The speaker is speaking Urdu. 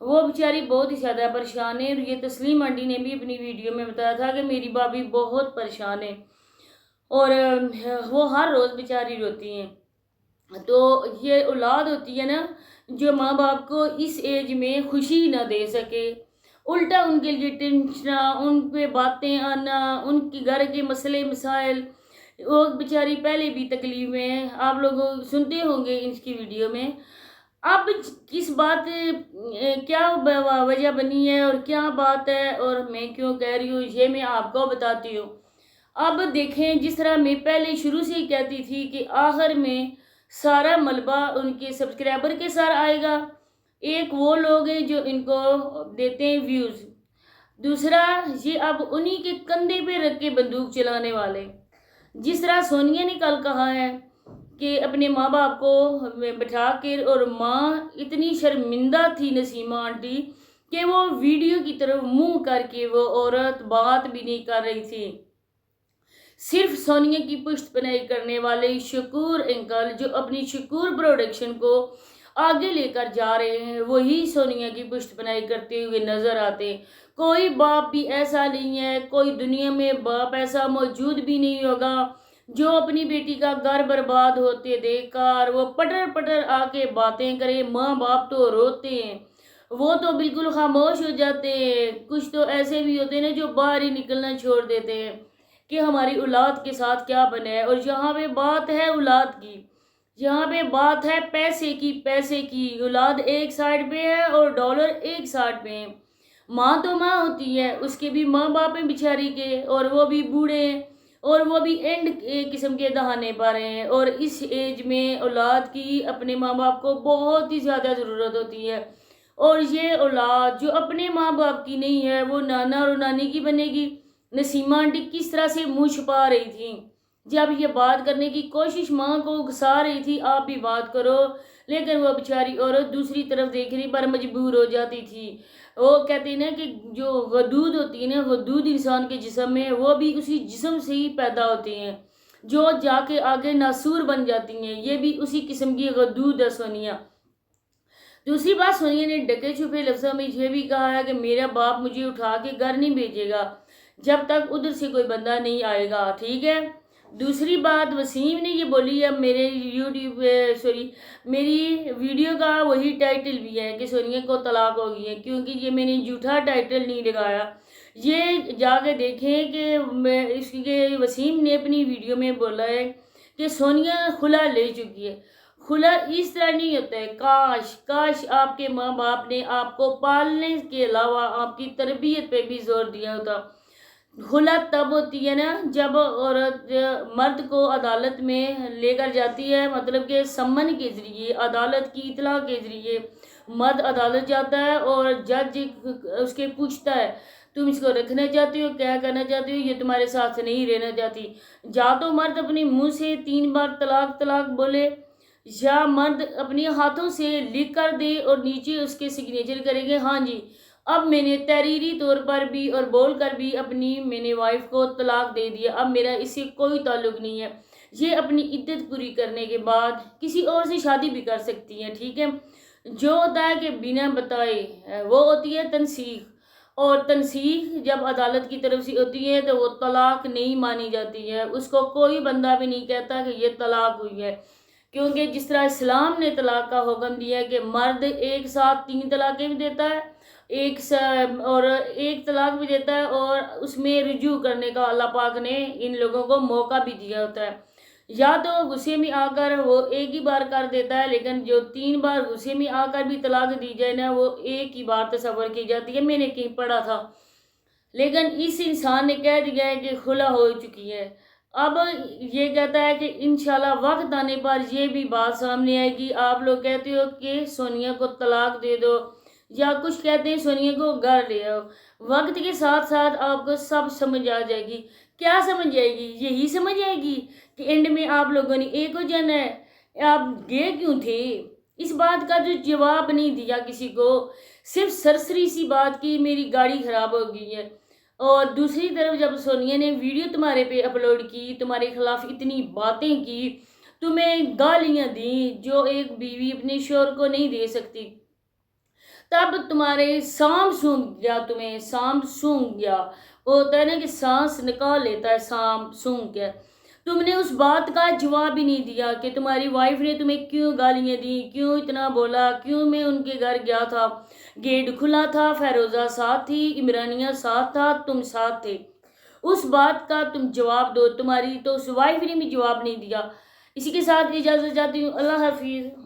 وہ بیچاری بہت ہی زیادہ پریشان ہے، اور یہ تسلیم آنٹی نے بھی اپنی ویڈیو میں بتایا تھا کہ میری بھابھی بہت پریشان ہے، اور وہ ہر روز بیچاری روتی ہیں۔ تو یہ اولاد ہوتی ہے نا جو ماں باپ کو اس ایج میں خوشی نہ دے سکے، الٹا ان کے لیے ٹینشن، ان پہ باتیں آنا، ان کے گھر کے مسئلے مسائل، وہ بیچاری پہلے بھی تکلیف میں ہیں، آپ لوگ سنتے ہوں گے اس کی ویڈیو میں۔ اب کس بات کیا وجہ بنی ہے اور کیا بات ہے اور میں کیوں کہہ رہی ہوں، یہ میں آپ کو بتاتی ہوں۔ اب دیکھیں، جس طرح میں پہلے شروع سے ہی کہتی تھی کہ آخر میں سارا ملبہ ان کے سبسکرائبر کے ساتھ آئے گا۔ ایک وہ لوگ ہیں جو ان کو دیتے ہیں ویوز، دوسرا یہ اب انہی کے کندھے پہ رکھ کے بندوق چلانے والے، جس طرح سونیا نے کل کہا ہے کہ اپنے ماں باپ کو بٹھا کر، اور ماں اتنی شرمندہ تھی نسیمہ آنٹی کہ وہ ویڈیو کی طرف منہ کر کے وہ عورت بات بھی نہیں کر رہی تھی۔ صرف سونیا کی پشت پناہی کرنے والے شکور انکل جو اپنی شکور پروڈکشن کو آگے لے کر جا رہے ہیں، وہی سونیا کی پشت پناہی کرتے ہوئے نظر آتے ہیں۔ کوئی باپ بھی ایسا نہیں ہے، کوئی دنیا میں باپ ایسا موجود بھی نہیں ہوگا جو اپنی بیٹی کا گھر برباد ہوتے دیکھ کر وہ پٹر پٹر آ کے باتیں کرے۔ ماں باپ تو روتے ہیں، وہ تو بالکل خاموش ہو جاتے ہیں۔ کچھ تو ایسے بھی ہوتے ہیں نا جو باہر ہی نکلنا چھوڑ دیتے ہیں کہ ہماری اولاد کے ساتھ کیا بنے۔ اور یہاں پہ بات ہے اولاد کی، یہاں پہ بات ہے پیسے کی، پیسے کی۔ اولاد ایک سائڈ پہ ہے اور ڈالر ایک سائڈ پہ ہے۔ ماں تو ماں ہوتی ہے، اس کے بھی ماں باپ ہیں بیچاری کے، اور وہ بھی بوڑھے ہیں، اور وہ بھی اینڈ قسم کے دہانے پا رہے ہیں، اور اس ایج میں اولاد کی اپنے ماں باپ کو بہت ہی زیادہ ضرورت ہوتی ہے۔ اور یہ اولاد جو اپنے ماں باپ کی نہیں ہے وہ نانا اور نانی کی بنے گی۔ نسیمہ آنٹی کس طرح سے منہ چھپا رہی تھی جب یہ بات کرنے کی کوشش ماں کو گھسا رہی تھی، آپ بھی بات کرو، لیکن وہ بیچاری عورت دوسری طرف دیکھنے پر مجبور ہو جاتی تھی۔ وہ کہتے ہیں نا کہ جو غدود ہوتی ہے نا، غدود انسان کے جسم میں، وہ بھی اسی جسم سے ہی پیدا ہوتے ہیں جو جا کے آگے ناسور بن جاتی ہیں۔ یہ بھی اسی قسم کی غدود ہے سونیا۔ دوسری بات، سونیا نے ڈکے چھپے لفظوں میں یہ بھی کہا ہے کہ میرا باپ مجھے اٹھا کے گھر نہیں بھیجے گا جب تک ادھر سے کوئی بندہ نہیں آئے گا، ٹھیک ہے۔ دوسری بات، وسیم نے یہ بولی ہے، میری ویڈیو کا وہی ٹائٹل بھی ہے کہ سونیا کو طلاق ہو گئی ہے، کیونکہ یہ میں نے جھوٹا ٹائٹل نہیں لگایا۔ یہ جا کے دیکھیں کہ اس کے وسیم نے اپنی ویڈیو میں بولا ہے کہ سونیا خلا لے چکی ہے۔ خلا اس طرح نہیں ہوتا ہے، کاش آپ کے ماں باپ نے آپ کو پالنے کے علاوہ آپ کی تربیت پہ بھی زور دیا ہوتا۔ خلا تب ہوتی ہے نا جب عورت مرد کو عدالت میں لے کر جاتی ہے، مطلب کہ سمن کے ذریعے، عدالت کی اطلاع کے ذریعے مرد عدالت جاتا ہے اور جج اس کے پوچھتا ہے تم اس کو رکھنا چاہتے ہو، کیا کرنا چاہتے ہو، یہ تمہارے ساتھ نہیں رہنا چاہتی۔ یا تو مرد اپنے منہ سے 3 بار طلاق طلاق بولے، یا مرد اپنے ہاتھوں سے لکھ کر دے اور نیچے اس کے سگنیچر کریں گے، ہاں جی اب میں نے تحریری طور پر بھی اور بول کر بھی میں نے وائف کو طلاق دے دیا، اب میرا اس سے کوئی تعلق نہیں ہے۔ یہ اپنی عدت پوری کرنے کے بعد کسی اور سے شادی بھی کر سکتی ہیں، ٹھیک ہے۔ جو ہوتا ہے کہ بنا بتائے وہ ہوتی ہے تنسیخ، اور تنسیخ جب عدالت کی طرف سے ہوتی ہے تو وہ طلاق نہیں مانی جاتی ہے، اس کو کوئی بندہ بھی نہیں کہتا کہ یہ طلاق ہوئی ہے، کیونکہ جس طرح اسلام نے طلاق کا حکم دیا ہے کہ مرد ایک ساتھ 3 طلاقیں بھی دیتا ہے، ایک طلاق بھی دیتا ہے، اور اس میں رجوع کرنے کا اللہ پاک نے ان لوگوں کو موقع بھی دیا ہوتا ہے۔ یا تو غصے میں آ کر وہ ایک ہی بار کر دیتا ہے، لیکن جو 3 بار غصے میں آ کر بھی طلاق دی جائے نا، وہ ایک ہی بار تصور کی جاتی ہے، میں نے کہیں پڑھا تھا۔ لیکن اس انسان نے کہہ دیا ہے کہ خلا ہو چکی ہے۔ اب یہ کہتا ہے کہ انشاءاللہ وقت آنے پر یہ بھی بات سامنے آئے گی۔ آپ لوگ کہتے ہو کہ سونیا کو طلاق دے دو، یا کچھ کہتے ہیں سونیا کو گھر لے آؤ، وقت کے ساتھ ساتھ آپ کو سب سمجھ آ جائے گی۔ کیا سمجھ آئے گی؟ یہی سمجھ آئے گی کہ اینڈ میں آپ لوگوں نے ایک ہو جانا ہے۔ آپ گئے کیوں تھے؟ اس بات کا جو جواب نہیں دیا کسی کو، صرف سرسری سی بات کی میری گاڑی خراب ہو گئی ہے۔ اور دوسری طرف جب سونیا نے ویڈیو تمہارے پہ اپلوڈ کی، تمہارے خلاف اتنی باتیں کی، تمہیں گالیاں دیں جو ایک بیوی اپنے شوہر کو نہیں دے سکتی، تب تمہارے سانپ سونگ گیا، تمہیں سانپ سونگ گیا، وہ ہوتا ہے نا کہ سانس نکال لیتا ہے سانپ سونگ کے، تم نے اس بات کا جواب ہی نہیں دیا کہ تمہاری وائف نے تمہیں کیوں گالیاں دی، کیوں اتنا بولا، کیوں میں ان کے گھر گیا تھا، گیٹ کھلا تھا، فیروزہ ساتھ تھی، عمرانیہ ساتھ تھا، تم ساتھ تھے، اس بات کا تم جواب دو، تمہاری تو اس وائف نے بھی جواب نہیں دیا۔ اسی کے ساتھ اجازت چاہتی ہوں، اللہ حافظ۔